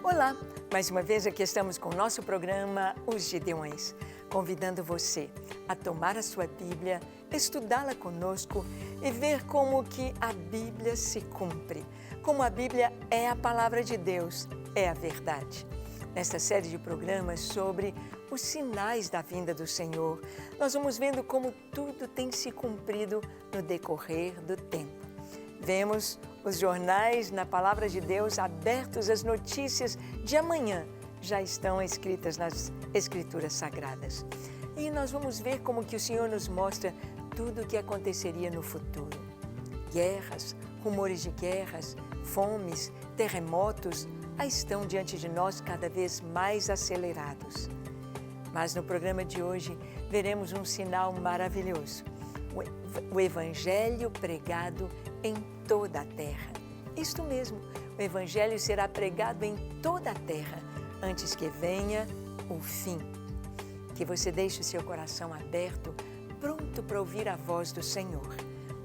Olá, mais uma vez aqui estamos com o nosso programa Os Gideões, convidando você a tomar a sua Bíblia, estudá-la conosco e ver como que a Bíblia se cumpre, como a Bíblia é a palavra de Deus, é a verdade. Nesta série de programas sobre os sinais da vinda do Senhor, nós vamos vendo como tudo tem se cumprido no decorrer do tempo. Vemos os jornais na Palavra de Deus abertos, as notícias de amanhã já estão escritas nas Escrituras Sagradas. E nós vamos ver como que o Senhor nos mostra tudo o que aconteceria no futuro. Guerras, rumores de guerras, fomes, terremotos, aí estão diante de nós cada vez mais acelerados. Mas no programa de hoje veremos um sinal maravilhoso. O Evangelho pregado em toda a terra. Isto mesmo, o Evangelho será pregado em toda a terra, antes que venha o fim. Que você deixe o seu coração aberto, pronto para ouvir a voz do Senhor.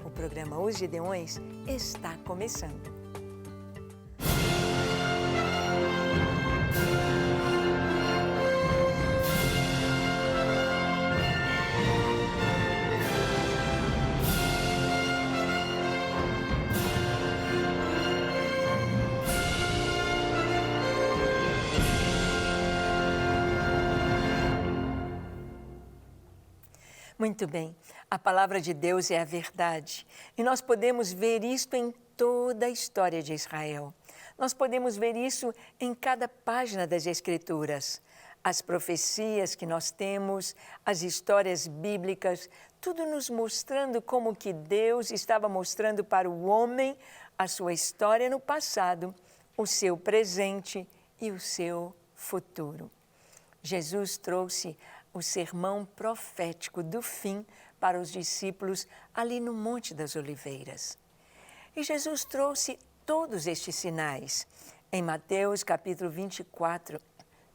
O programa Os Gideões está começando. Muito bem, a palavra de Deus é a verdade e nós podemos ver isto em toda a história de Israel. Nós podemos ver isso em cada página das Escrituras. As profecias que nós temos, as histórias bíblicas, tudo nos mostrando como que Deus estava mostrando para o homem a sua história no passado, o seu presente e o seu futuro. Jesus trouxe o sermão profético do fim para os discípulos ali no Monte das Oliveiras. E Jesus trouxe todos estes sinais. Em Mateus capítulo 24,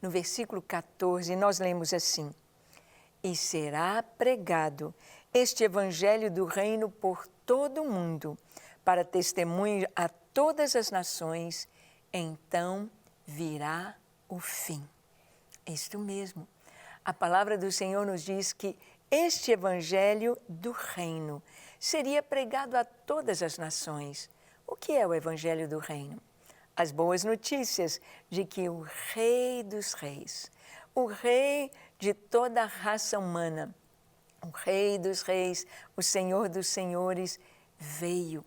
no versículo 14, nós lemos assim: E será pregado este evangelho do reino por todo o mundo, para testemunho a todas as nações, então virá o fim. Isto mesmo. A palavra do Senhor nos diz que este evangelho do reino seria pregado a todas as nações. O que é o evangelho do reino? As boas notícias de que o Rei dos Reis, o Rei de toda a raça humana, o Rei dos Reis, o Senhor dos Senhores, veio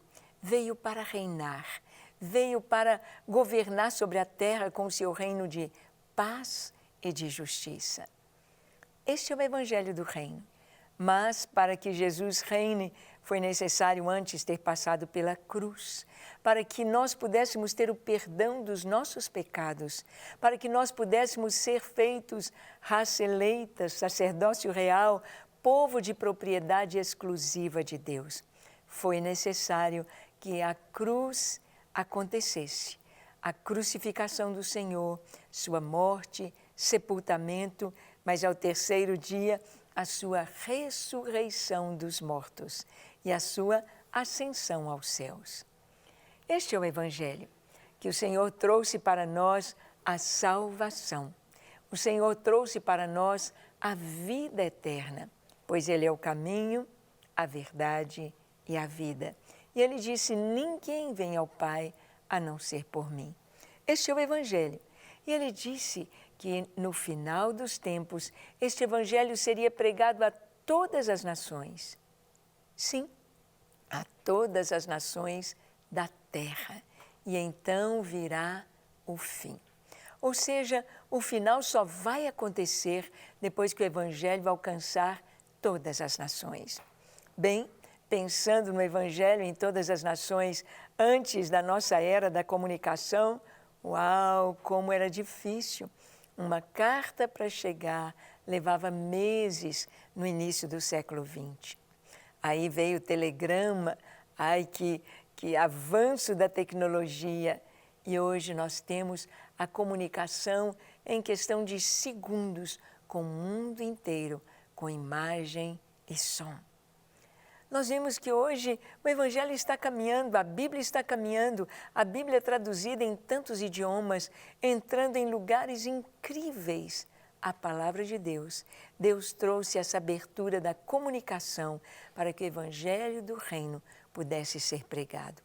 para reinar, veio para governar sobre a terra com o seu reino de paz e de justiça. Este é o Evangelho do Reino, mas para que Jesus reine, foi necessário antes ter passado pela cruz, para que nós pudéssemos ter o perdão dos nossos pecados, para que nós pudéssemos ser feitos raça eleita, sacerdócio real, povo de propriedade exclusiva de Deus. Foi necessário que a cruz acontecesse, a crucificação do Senhor, sua morte, sepultamento, mas ao terceiro dia, a sua ressurreição dos mortos e a sua ascensão aos céus. Este é o Evangelho, que o Senhor trouxe para nós a salvação. O Senhor trouxe para nós a vida eterna, pois Ele é o caminho, a verdade e a vida. E Ele disse, ninguém vem ao Pai a não ser por mim. Este é o Evangelho. E Ele disse que no final dos tempos, este Evangelho seria pregado a todas as nações. Sim, a todas as nações da terra. E então virá o fim. Ou seja, o final só vai acontecer depois que o Evangelho alcançar todas as nações. Bem, pensando no Evangelho em todas as nações antes da nossa era da comunicação, uau, como era difícil! Uma carta para chegar levava meses no início do século XX. Aí veio o telegrama, ai que avanço da tecnologia. E hoje nós temos a comunicação em questão de segundos com o mundo inteiro, com imagem e som. Nós vimos que hoje o Evangelho está caminhando, a Bíblia está caminhando, a Bíblia é traduzida em tantos idiomas, entrando em lugares incríveis. A palavra de Deus. Deus trouxe essa abertura da comunicação para que o Evangelho do Reino pudesse ser pregado.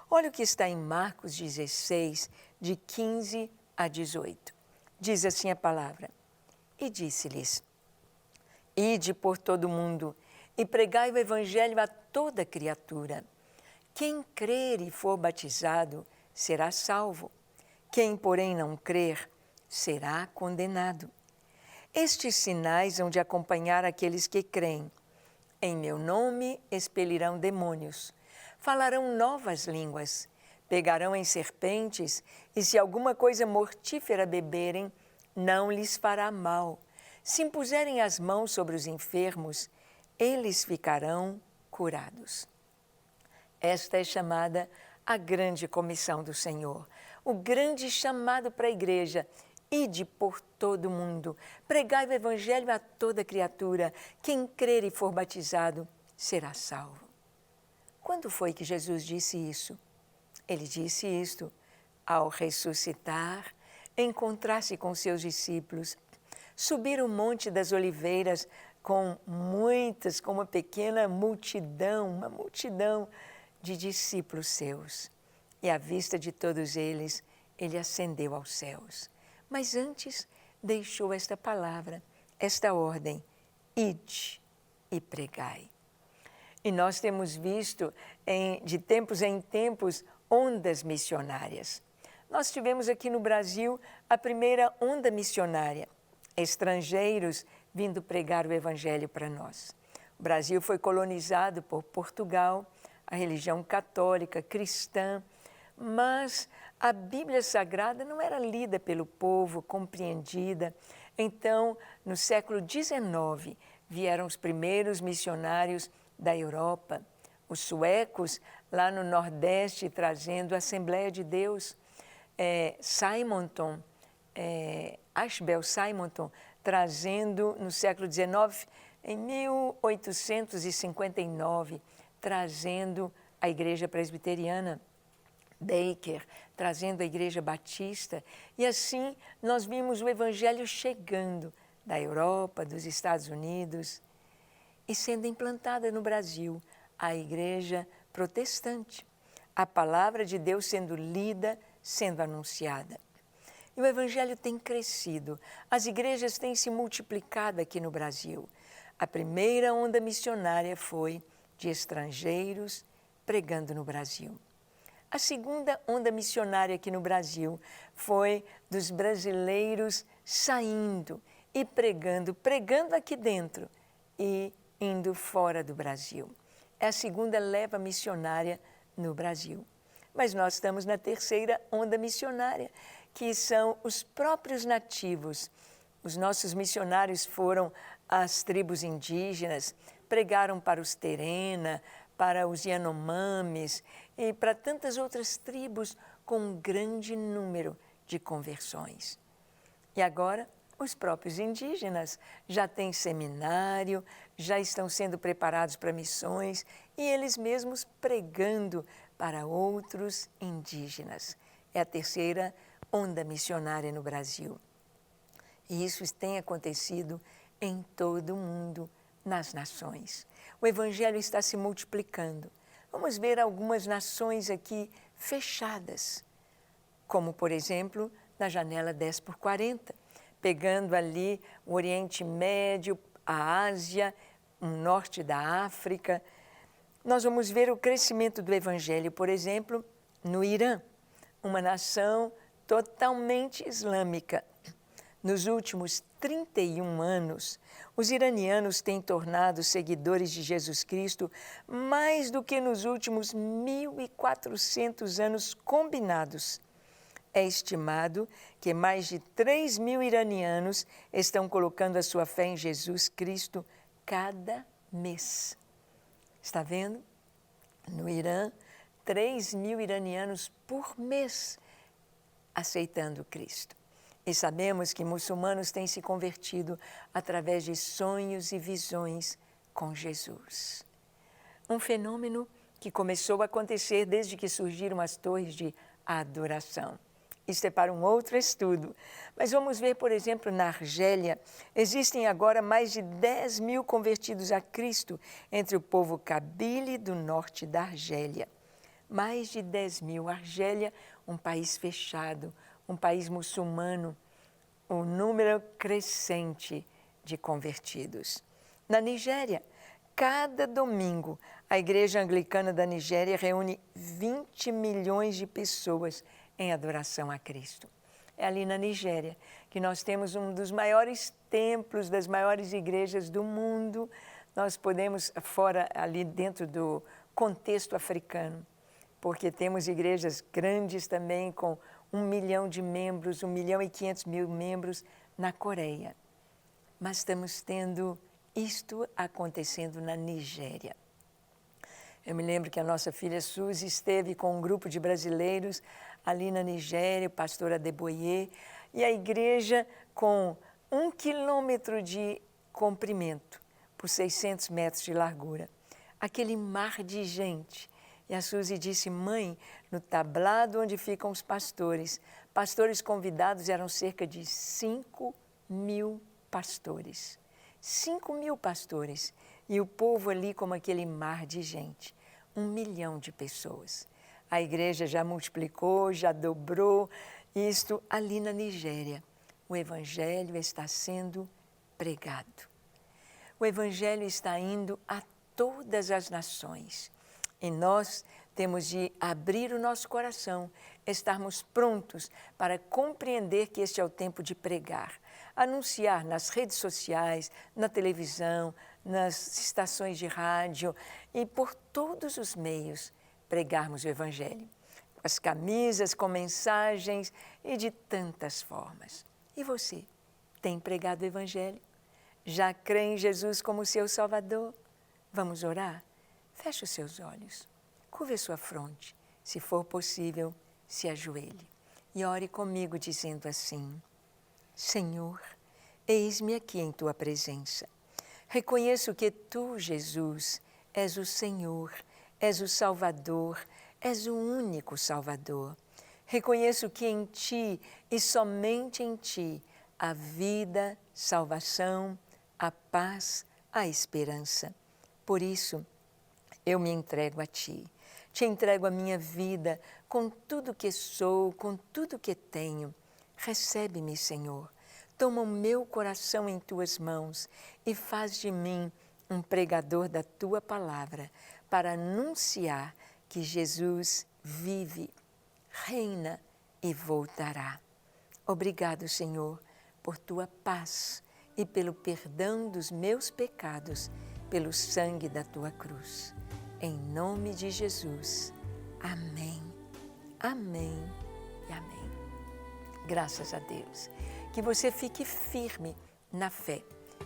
Olha o que está em Marcos 16, de 15 a 18. Diz assim a palavra: E disse-lhes: Ide por todo o mundo e pregai o Evangelho a toda criatura. Quem crer e for batizado será salvo. Quem, porém, não crer, será condenado. Estes sinais hão de acompanhar aqueles que creem. Em meu nome expelirão demônios, falarão novas línguas, pegarão em serpentes, e se alguma coisa mortífera beberem, não lhes fará mal. Se impuserem as mãos sobre os enfermos, eles ficarão curados. Esta é chamada a grande comissão do Senhor, o grande chamado para a igreja. Ide por todo o mundo, pregai o Evangelho a toda criatura. Quem crer e for batizado será salvo. Quando foi que Jesus disse isso? Ele disse isto ao ressuscitar, encontrar-se com seus discípulos, subir o Monte das Oliveiras com uma pequena multidão, uma multidão de discípulos seus. E à vista de todos eles, ele ascendeu aos céus. Mas antes deixou esta palavra, esta ordem: ide e pregai. E nós temos visto de tempos em tempos ondas missionárias. Nós tivemos aqui no Brasil a primeira onda missionária, estrangeiros vindo pregar o Evangelho para nós. O Brasil foi colonizado por Portugal, a religião católica, cristã, mas a Bíblia Sagrada não era lida pelo povo, compreendida. Então, no século XIX, vieram os primeiros missionários da Europa, os suecos lá no Nordeste trazendo a Assembleia de Deus, Ashbel Simonton trazendo no século XIX, em 1859, trazendo a Igreja Presbiteriana, Baker trazendo a Igreja Batista, e assim nós vimos o Evangelho chegando da Europa, dos Estados Unidos, e sendo implantada no Brasil a Igreja Protestante, a palavra de Deus sendo lida, sendo anunciada. E o Evangelho tem crescido, as igrejas têm se multiplicado aqui no Brasil. A primeira onda missionária foi de estrangeiros pregando no Brasil. A segunda onda missionária aqui no Brasil foi dos brasileiros saindo e pregando aqui dentro e indo fora do Brasil. É a segunda leva missionária no Brasil. Mas nós estamos na terceira onda missionária, que são os próprios nativos. Os nossos missionários foram às tribos indígenas, pregaram para os Terena, para os Yanomamis e para tantas outras tribos com um grande número de conversões. E agora, os próprios indígenas já têm seminário, já estão sendo preparados para missões e eles mesmos pregando para outros indígenas. É a terceira onda missionária no Brasil. E isso tem acontecido em todo o mundo, nas nações. O Evangelho está se multiplicando. Vamos ver algumas nações aqui fechadas, como, por exemplo, na janela 10x40, pegando ali o Oriente Médio, a Ásia, o norte da África. Nós vamos ver o crescimento do Evangelho, por exemplo, no Irã, uma nação totalmente islâmica. Nos últimos 31 anos, os iranianos têm tornado seguidores de Jesus Cristo mais do que nos últimos 1.400 anos combinados. É estimado que mais de 3.000 iranianos estão colocando a sua fé em Jesus Cristo cada mês. Está vendo? No Irã, 3.000 iranianos por mês aceitando Cristo. E sabemos que muçulmanos têm se convertido através de sonhos e visões com Jesus. Um fenômeno que começou a acontecer desde que surgiram as torres de adoração. Isso é para um outro estudo. Mas vamos ver, por exemplo, na Argélia, existem agora mais de 10 mil convertidos a Cristo entre o povo Kabyle do norte da Argélia. Mais de 10 mil. Argélia, um país fechado, um país muçulmano, um número crescente de convertidos. Na Nigéria, cada domingo, a Igreja Anglicana da Nigéria reúne 20 milhões de pessoas em adoração a Cristo. É ali na Nigéria que nós temos um dos maiores templos, das maiores igrejas do mundo. Nós podemos, fora ali dentro do contexto africano, porque temos igrejas grandes também com 1 milhão de membros, 1.500.000 membros na Coreia. Mas estamos tendo isto acontecendo na Nigéria. Eu me lembro que a nossa filha Suzy esteve com um grupo de brasileiros ali na Nigéria, o pastor Adeboye, e a igreja com 1 quilômetro de comprimento por 600 metros de largura. Aquele mar de gente. E a Suzy disse, mãe, no tablado onde ficam os pastores convidados eram cerca de 5.000 pastores. 5.000 pastores. E o povo ali como aquele mar de gente. 1 milhão de pessoas. A igreja já multiplicou, já dobrou isto ali na Nigéria. O Evangelho está sendo pregado. O Evangelho está indo a todas as nações. E nós temos de abrir o nosso coração, estarmos prontos para compreender que este é o tempo de pregar. Anunciar nas redes sociais, na televisão, nas estações de rádio e por todos os meios pregarmos o Evangelho. Com as camisas, com mensagens e de tantas formas. E você, tem pregado o Evangelho? Já crê em Jesus como seu Salvador? Vamos orar? Feche os seus olhos, curve a sua fronte, se for possível, se ajoelhe e ore comigo dizendo assim, Senhor, eis-me aqui em Tua presença. Reconheço que Tu, Jesus, és o Senhor, és o Salvador, és o único Salvador. Reconheço que em Ti e somente em Ti há vida, salvação, a paz, a esperança. Por isso, eu me entrego a Ti. Te entrego a minha vida com tudo que sou, com tudo que tenho. Recebe-me, Senhor. Toma o meu coração em Tuas mãos e faz de mim um pregador da Tua palavra para anunciar que Jesus vive, reina e voltará. Obrigado, Senhor, por Tua paz e pelo perdão dos meus pecados, pelo sangue da Tua cruz. Em nome de Jesus. Amém. Amém e amém. Graças a Deus. Que você fique firme na fé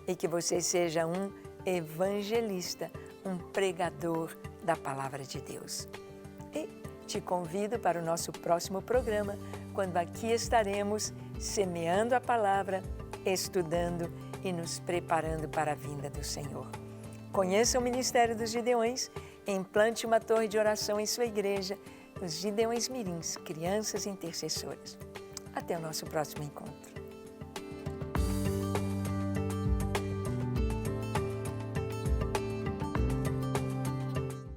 e que você seja um evangelista, um pregador da palavra de Deus. E te convido para o nosso próximo programa, quando aqui estaremos semeando a palavra, estudando e nos preparando para a vinda do Senhor. Conheça o Ministério dos Gideões, implante uma torre de oração em sua igreja, os Gideões Mirins, crianças intercessoras. Até o nosso próximo encontro.